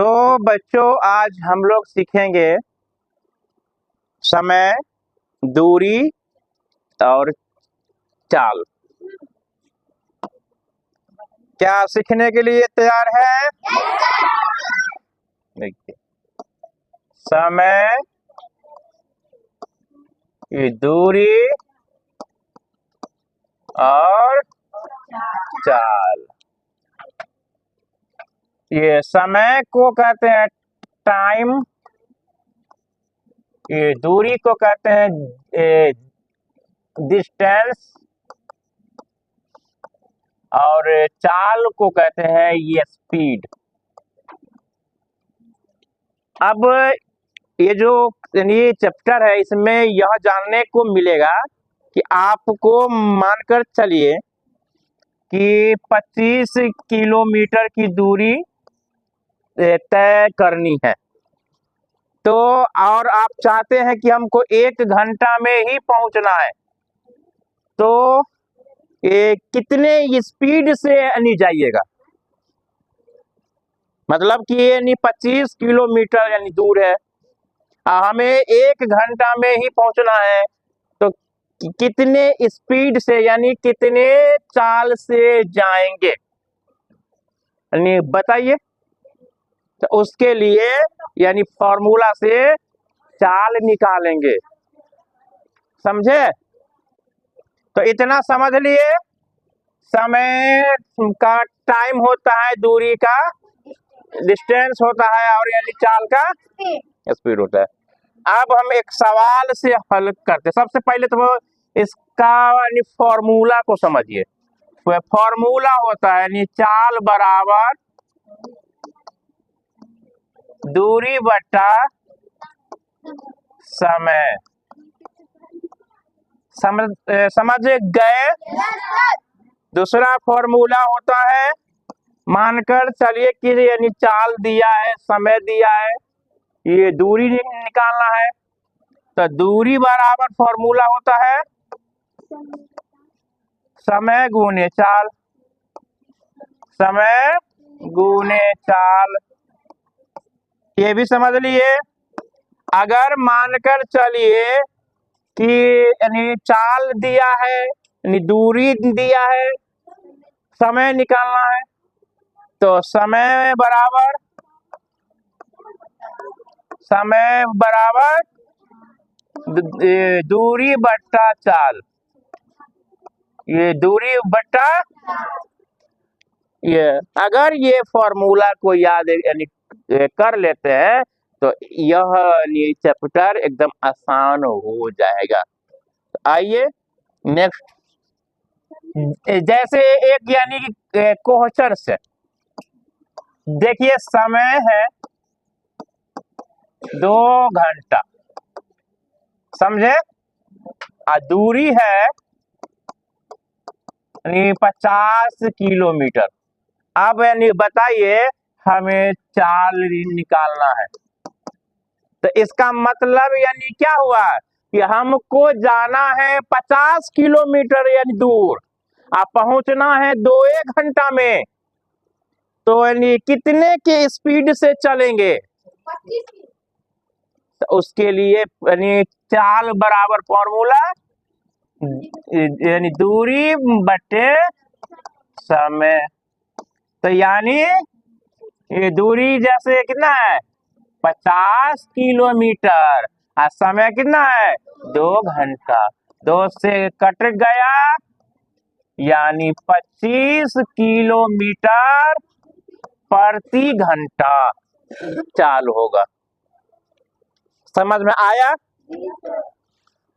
तो बच्चों आज हम लोग सीखेंगे समय, दूरी और चाल। क्या सीखने के लिए तैयार है? देखिए, समय, ये दूरी और चाल। ये समय को कहते हैं टाइम, ये दूरी को कहते हैं डिस्टेंस और चाल को कहते हैं ये स्पीड। अब ये जो ये चैप्टर है इसमें यह जानने को मिलेगा कि आपको मानकर चलिए कि 25 किलोमीटर की दूरी तय करनी है, तो और आप चाहते हैं कि हमको 1 घंटा में ही पहुंचना है, तो ये कितने स्पीड से यानी जाइएगा। मतलब कि ये 25 किलोमीटर यानी दूर है, हमें 1 घंटा में ही पहुंचना है, तो कितने स्पीड से यानी कितने चाल से जाएंगे यानी बताइए। तो उसके लिए यानी फॉर्मूला से चाल निकालेंगे, समझे? तो इतना समझ लिए, समय का टाइम होता है, दूरी का डिस्टेंस होता है और यानी चाल का स्पीड होता है। अब हम एक सवाल से हल करते। सबसे पहले तो इसका यानी फॉर्मूला को समझिए। फॉर्मूला होता है यानी चाल बराबर दूरी बटा समय। समझ गए? दूसरा फॉर्मूला होता है, मानकर चलिए कि यानी चाल दिया है, समय दिया है, ये दूरी निकालना है, तो दूरी बराबर फॉर्मूला होता है समय गुने चाल। समय गुने चाल, ये भी समझ लिए। अगर मानकर चलिए कि यानी चाल दिया है यानी दूरी दिया है, समय निकालना है, तो समय बराबर दूरी बट्टा चाल। ये दूरी बट्टा ये, अगर ये फॉर्मूला को याद यानी कर लेते हैं तो यह चैप्टर एकदम आसान हो जाएगा। तो आइए नेक्स्ट, जैसे एक यानी क्वेश्चन से देखिए, समय है 2 घंटा, समझे? दूरी है यानी 50 किलोमीटर। अब यानी बताइए हमें चाल निकालना है, तो इसका मतलब यानी क्या हुआ कि हमको जाना है 50 किलोमीटर यानी दूर, आप पहुंचना है 2 घंटा में, तो यानी कितने के स्पीड से चलेंगे? तो उसके लिए यानी चाल बराबर फॉर्मूला यानी दूरी बटे समय। तो यानी ये दूरी जैसे कितना है 50 किलोमीटर और समय कितना है 2 घंटा, 2 से कट गया यानी 25 किलोमीटर प्रति घंटा चाल होगा। समझ में आया?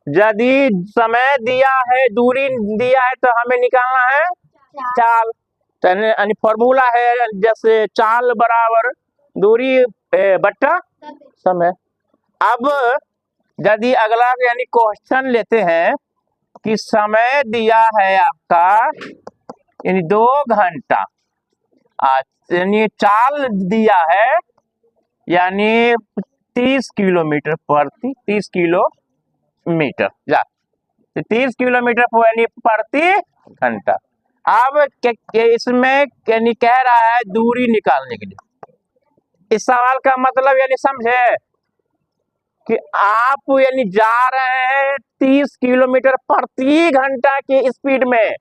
यदि समय दिया है, दूरी दिया है, तो हमें निकालना है चाल। तो यानी फॉर्मूला है जैसे चाल बराबर दूरी बट्टा समय। अब यदि अगला यानी क्वेश्चन लेते हैं कि समय दिया है आपका यानी 2 घंटा, यानी चाल दिया है यानी 30 किलोमीटर प्रति 30 किलोमीटर जा 30 किलोमीटर यानी प्रति घंटा। अब इसमें यानी कह रहा है दूरी निकालने के लिए, इस सवाल का मतलब यानी समझे कि आप यानी जा रहे हैं 30 किलोमीटर प्रति घंटा की स्पीड में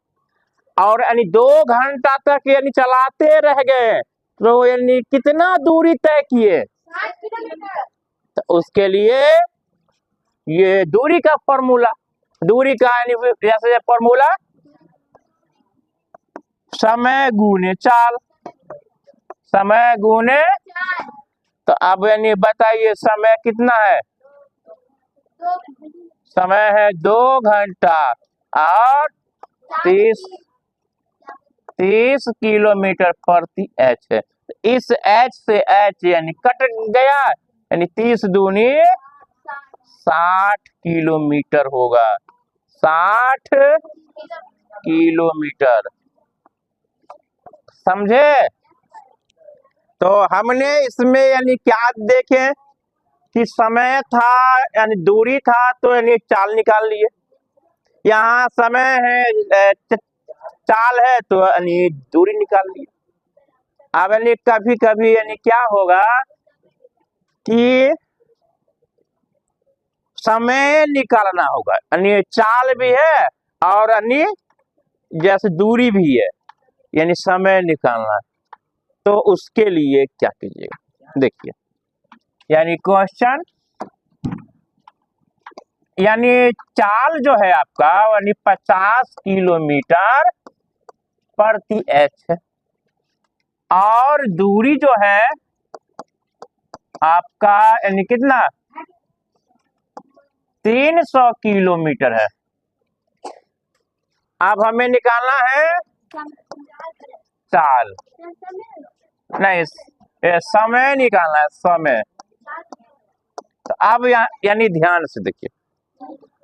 और यानी 2 घंटा तक यानी चलाते रह गए तो यानी कितना दूरी तय किए। तो उसके लिए ये दूरी का फॉर्मूला, दूरी का यानी जैसे फॉर्मूला समय गुने चाल, समय गुने। तो अब यानी बताइए समय कितना है, समय है 2 घंटा और 30 किलोमीटर प्रति एच है। इस एच से एच यानी कट गया यानी 30 दूनी 60 किलोमीटर होगा, 60 किलोमीटर। समझे। तो हमने इसमें यानी क्या देखे कि समय था यानी दूरी था तो यानी चाल निकाल लिए, यहाँ समय है चाल है तो यानी दूरी निकाल लिए। अब यानी कभी कभी यानी क्या होगा कि समय निकालना होगा यानी चाल भी है और यानी जैसे दूरी भी है यानी समय निकालना, तो उसके लिए क्या कीजिएगा देखिए। यानी क्वेश्चन यानी चाल जो है आपका यानी 50 किलोमीटर प्रति एच है और दूरी जो है आपका यानी कितना 300 किलोमीटर है। अब हमें निकालना है चाल, नहीं समय निकालना है समय। तो अब यानी ध्यान से देखिए,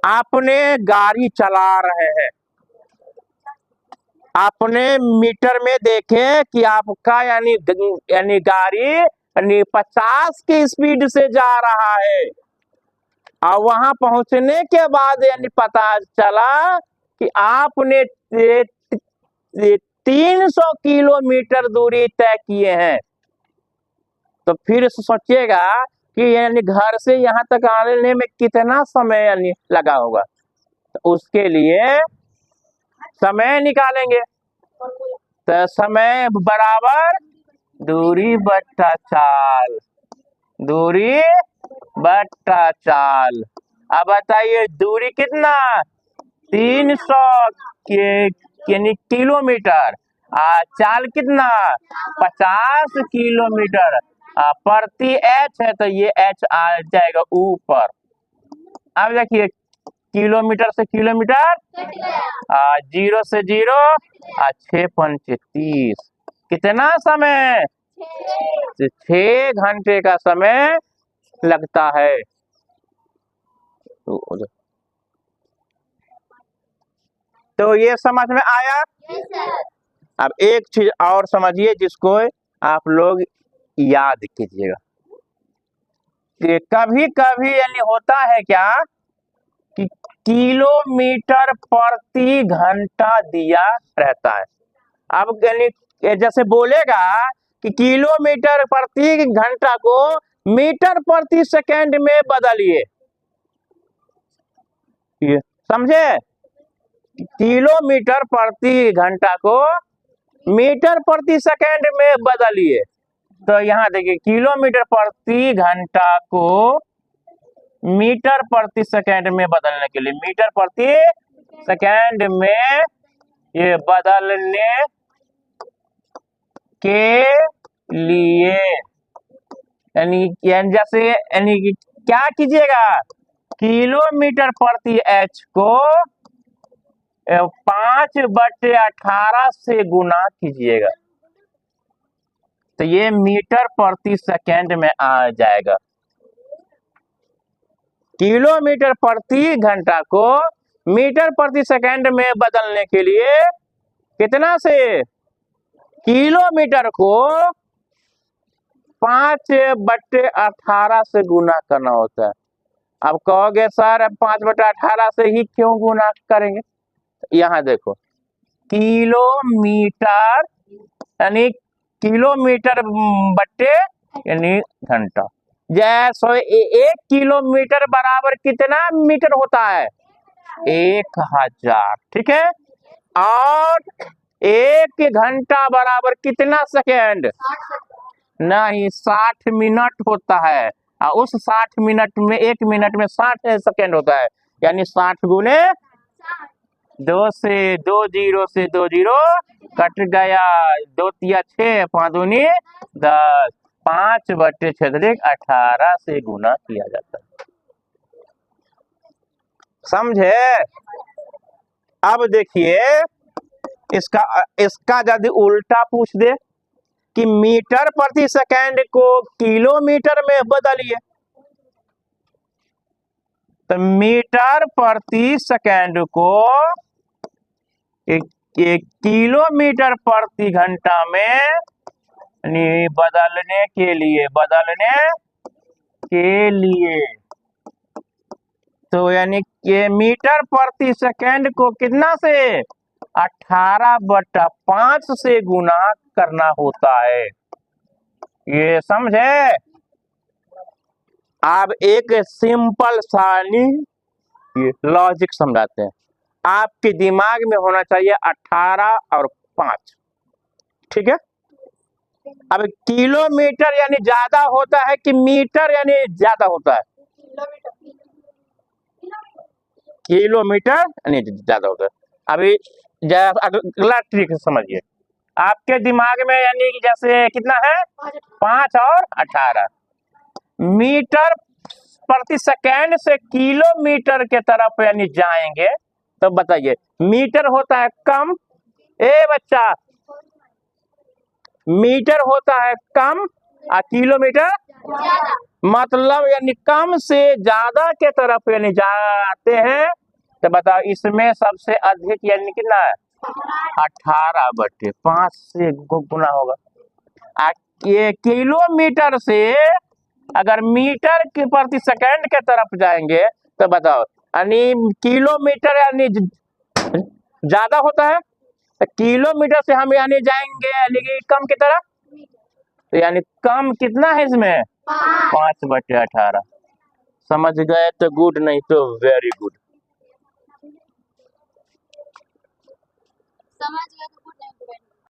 आपने गाड़ी चला रहे हैं, आपने मीटर में देखे कि आपका यानी गाड़ी यानी 50 की स्पीड से जा रहा है और वहां पहुंचने के बाद यानी पता चला कि आपने 300 किलोमीटर दूरी तय किए हैं। तो फिर सोचिएगा कि यानी घर से यहाँ तक आने में कितना समय यानी लगा होगा। तो उसके लिए समय निकालेंगे, तो समय बराबर दूरी बट्टा चाल, दूरी बट्टा चाल। अब बताइए दूरी कितना 300 यानी किलोमीटर, चाल कितना 50 किलोमीटर प्रति एच है, तो ये एच आ जाएगा ऊपर। अब देखिए किलोमीटर से किलोमीटर 0 से 0 6 पंचे 30, कितना समय 6 घंटे का समय लगता है। तो ये समझ में आया। अब एक चीज और समझिए जिसको आप लोग याद कीजिएगा कि कभी कभी यानी होता है क्या कि किलोमीटर प्रति घंटा दिया रहता है। अब यानी जैसे बोलेगा कि किलोमीटर प्रति घंटा को मीटर प्रति सेकंड में बदलिए, समझे, किलोमीटर प्रति घंटा को मीटर प्रति सेकंड में बदलिए। तो यहाँ देखिए किलोमीटर प्रति घंटा को मीटर प्रति सेकंड में बदलने के लिए, मीटर प्रति सेकंड में ये बदलने के लिए यानी जैसे यानी क्या कीजिएगा किलोमीटर प्रति एच को 5/18 से गुना कीजिएगा, तो ये मीटर प्रति सेकंड में आ जाएगा। किलोमीटर प्रति घंटा को मीटर प्रति सेकंड में बदलने के लिए कितना से किलोमीटर को 5/18 से गुना करना होता है। अब कहोगे सर 5/18 से ही क्यों गुना करेंगे, यहाँ देखो किलोमीटर यानी किलोमीटर बट्टे यानी घंटा। जैसे 1 किलोमीटर बराबर कितना मीटर होता है? 1000। ठीक है। और 1 घंटा बराबर कितना सेकेंड? नहीं, 60 मिनट होता है। और उस 60 मिनट में 1 मिनट में 60 सेकेंड होता है। यानी 60 गुने 2 से 2 जीरो से 2 जीरो कट गया। 2 तिया 6, 5 दूनी 10, 5/18 से गुना किया जाता है। समझे? अब देखिए इसका यदि उल्टा पूछ दे कि मीटर प्रति सेकंड को किलोमीटर में बदलिए, तो मीटर प्रति सेकंड को एक किलोमीटर प्रति घंटा में बदलने के लिए तो यानी कि मीटर प्रति सेकंड को कितना से 18/5 से गुना करना होता है। ये समझे? आप एक सिंपल सानी लॉजिक समझाते हैं। आपके दिमाग में होना चाहिए 18 और 5। ठीक है। अब किलोमीटर यानी ज्यादा होता है कि मीटर यानी ज्यादा होता है? किलोमीटर यानी ज्यादा होता है। अभी अगला ट्रिक समझिए। आपके दिमाग में यानी कि जैसे कितना है? 5 और 18। मीटर प्रति सेकंड से किलोमीटर के तरफ यानी जाएंगे तो बताइए मीटर होता है कम। बच्चा, मीटर होता है कम और किलोमीटर ज्यादा। मतलब यानी कम से ज्यादा के तरफ यानी जाते हैं। तो बताओ इसमें सबसे अधिक यानी कितना है? 18/5 से गुना होगा। ये किलोमीटर से अगर मीटर के प्रति सेकंड के तरफ जाएंगे तो बताओ यानी किलोमीटर यानी ज्यादा होता है। तो किलोमीटर से हम यानी जाएंगे यानी कि कम की तरफ। तो यानी कम कितना है इसमें? 5/18। समझ गए तो गुड, नहीं तो वेरी गुड। समझ गए।